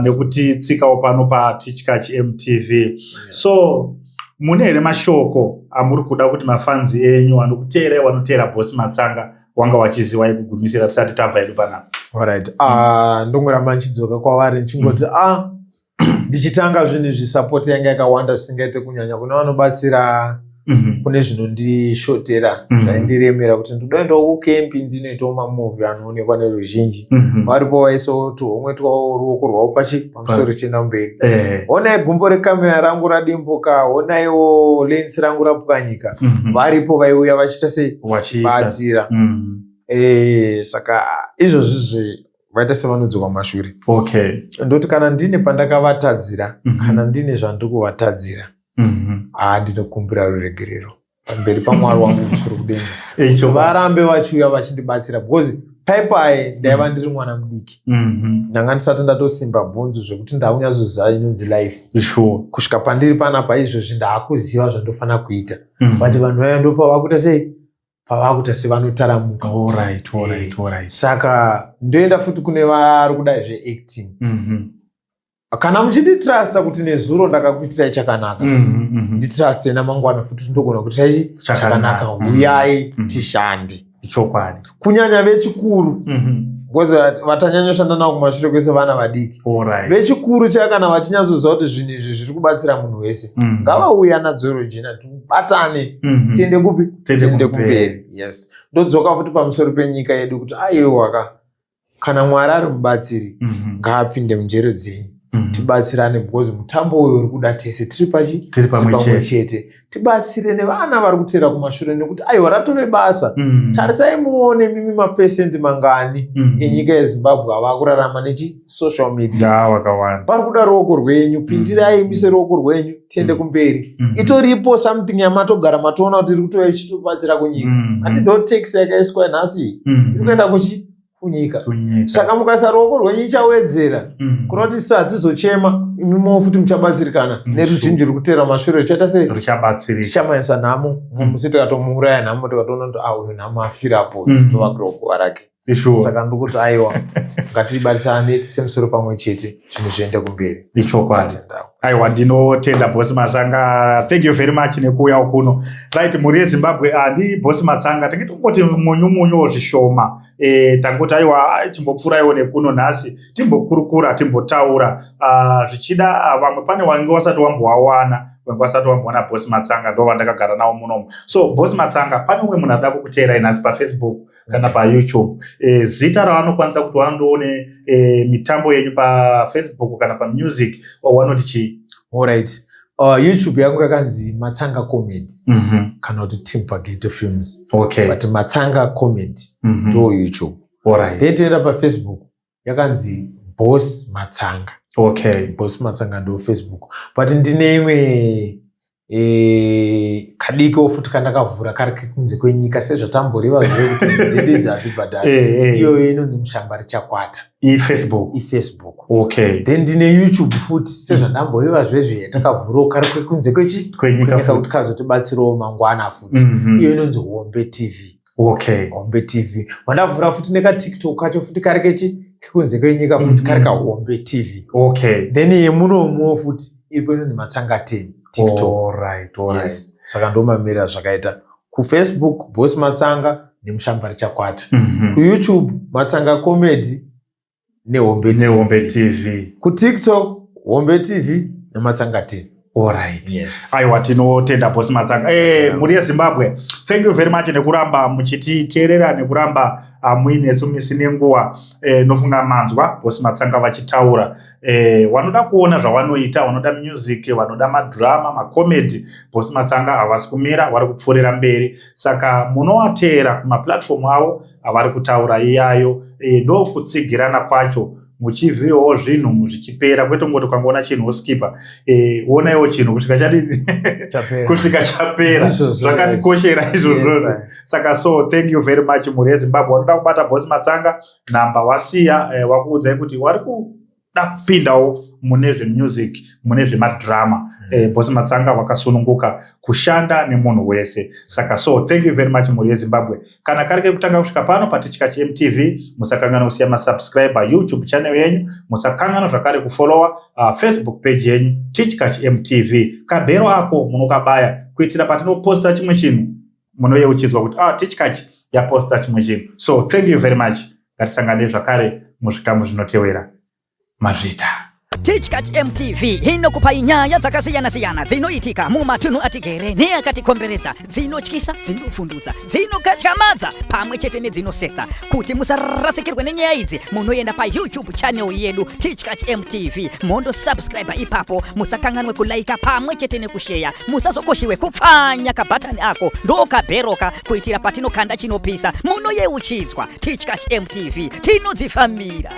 Speaker 2: nekuti tsikawo pano paTichkach MTV. So mune here mashoko amuri kuda kuti mafanzi enyu anokuteerai vanoteera Bosi Matsanga wanga wachiziva kugumisira tisati tabva hedu panapa?
Speaker 1: Alright. Ndongoramba nchidzoka kwavari nchingoti ndichitanga zvinhu zvisapoti yanga yakawanda singaite kunyanya kune vanobatsira kune zvinondishotera zvaindiremera kuti ndoendawo kukempi ndinoitawo mamovhi anoonekwa neruzhinji. Varipo vaisawo tuhomwe twawo ruoko rwavo pamusoro ruchienda mberi. Onai gumbo rekamera rangu radimbuka, onaiwo lensi rangu rapwanyika. Varipo vaiuya vachiita sei vachibatsira. Saka izvozvizvi vaita sevanodzoka mashure. Ndoti kana ndine pandakavatadzira kana ndine zvandiri kuvatadzira ndinokumbira ruregerero pamberi paMwari wangu musoro kudenga. Varambe vachiuya vachindibatsira because paipai ndaiva ndiri mwana mudiki. Ndanga ndisati ndatosimba bhonzo zvekuti ndakunyazoziva inonzi life. Kusvika pandiri panapa izvozvi ndaakuziva zvandofanira kuita. But vanhu vaya ndopavakuita sei? Pavakuita sevanotaramuka. Saka ndoenda futi kune vari kudai zveacting. Kana muchinditrasta kuti nezuro ndakakuitirai chakanaka, nditruste namangwana futi ndogona kuitirai chakanaka. Uyai tishande.
Speaker 2: Chokwadi.
Speaker 1: Kunyanya vechikuru. Because vatanyanya navo kumashure kwese vana vadiki. Vechikuru chaya kana vachinyazoziva kuti zvinhu izvi zviri kubatsira munhu wese. Ngavauya nadzo Regina tibatane tiende kupi? Tiende kumberi. Yes. Ndodzoka futi pamusoro penyika yedu kuti aiwa kana Mwari ari mubatsiri ngaapinde munjere dzenyu. Tibatsirane because mutambo uyu uri kuda tese tiri pamwe chete. Tibatsire nevana vari kuteera kumashure nekuti aiwa ratove basa. Tarisai muone mimi mapesenti mangani enyika yeZimbabwe ava kurarama social media. Vari kuda ruoko rwenyu, pindirai mise ruoko rwenyu tiende kumberi. Itoripo something yamatogara matoona kuti iri kutova ichitobatsira kunyika. Handidho tax yakaiswa nhasi iri kuenda kunyika. Saka mukasa ruoko rwenyu ichawedzera. Kureva kuti tizochema imimo futi muchabatsirikana neruzhinji ruri kuteera mashure ruchaita sei? Tichamaisa nhamo. Musi tikatomuuraya nhamo tikatoona kuti uyu nhamo afirapo tovakira guva rake. Saka ndikuti aiwa ngatibatsirane tise musoro pamwe chete zvinhu zviende kumberi.
Speaker 2: Aiwa ndinotenda Bosi Matsanga. Thank you very much nekuuya kuno. Right, muri yeZimbabwe handi Bosi Matsanga tinge tongoti munyu zvishoma. Tangoti aiwa timbopfuraiwo nekuno nhasi timbokurukura timbotaura zvichida vamwe pane wange wasati wambowawana wasati wambowana Bosi Matsanga ndo vandakagara nawo munomu. So Bosi Matsanga pane umwe munhu ada kukuteerai nhasi paFacebook kana paYouTube. Zita ravanokwanisa kuti vandoone mitambo yenyu paFacebook kana pamusic wanoti chii?
Speaker 1: Alright. YouTube yangu yakanzi Matsanga Comedy kana kuti Timpageto Films. But Matsanga Comedy ndo YouTube. Then toenda paFacebook yakanzi Bosi Matsanga. Bosi Matsanga ndo Facebook. But ndine imwe kadiko futi kandakavhura kari kunze kwenyika sezvatamboriwa zve kuti dzedu idzi hadzibhadhari. Iyoyo inonzi Mushambari Chakwata iFacebook.
Speaker 2: Okay.
Speaker 1: Then ndine YouTube futi sezvandamboiva zvezve yatakavhurawo kari kwekunze kwenyika kuti kazotibatsirawo mangwana futi. Iyo inonzi Hombe TV.
Speaker 2: Okay.
Speaker 1: Hombe TV. Vandavhura futi nekaTikTok kacho futi kari kekunze kwenyika futi kari kaHombe TV.
Speaker 2: Okay.
Speaker 1: Then yemunomuwo futi iripo inonzi Matsanga 10 TikTok.
Speaker 2: Alright.
Speaker 1: Yes. Saka ndomamirira zvakaita kuFacebook Boss Matsanga neMushambari Chakwata. kuYouTube Matsanga Comedy neHombe
Speaker 2: TV.
Speaker 1: kuTikTok Hombe TV neMatsanga 10.
Speaker 2: Alright.
Speaker 1: Yes.
Speaker 2: Aiwa tinotenda Boss Matsanga. Muri yeZimbabwe. Thank you very much nekuramba muchititeerera nekuramba muinesu misi nenguva nofunga manzwa Boss Matsanga vachitaura. Vanoda kuona zvavanoita, vanoda music, vanoda madrama, macomedy, Boss Matsanga havasi kumira, vari kupfuurira mberi. Saka munovateera kumaplatform avo avari kutaura iyayo, ndo kutsigirana kwacho. Muchivhiwawo zvinhu zvichipera, kwete ngoti ukangoona chinhu woskipa, onaiwo chinhu kusvika chadini kusvika chapera. Zvakatikoshera izvozvo. Saka so thank you very much muri yeZimbabwe. Wanoda kubata Boss Matsanga, namba wasiya, wakuudzai kuti wari kuda kupindawo mune zvemusic, mune zvemadrama. Boss Matsanga wakasununguka kushanda nemunhu wese. Saka so thank you very much muri yeZimbabwe. Kana kari kekutanga kusvika pano paTichkach MTV, musakangana kusiya masubscriber YouTube channel yenyu, musakangana zvakare kufollowa Facebook page yenyu Tichkach MTV. Kabhero ako munokabaya kuitira patinoposta chimwe chinhu munoyeuchidzwa kuti Tichkach yaposta chimwe chinhu. So thank you very much. Ngatisangane zvakare muzvikamu zvinotevera. Mazvita.
Speaker 3: Tichkach MTV inokupa nyaya dzakasiyana-siyana dzinoitika mumatunhu atigere neakatikomberedza, dzinotyisa, dzinofundutsa, dzinokatyamadza pamwe chete nedzinosetsa. Kuti musarasikirwe nenyaya idzi, munoenda paYouTube channel yedu Tichkach MTV, mondo subscribe ipapo, musakanganwe kulaika pamwe chete nekushare, musazokoshiwe kupfanya kabhatani ako ndokabheroka kuitira patinokanda chinopisa munoyeuchidzwa. Tichkach MTV tinodzifamira.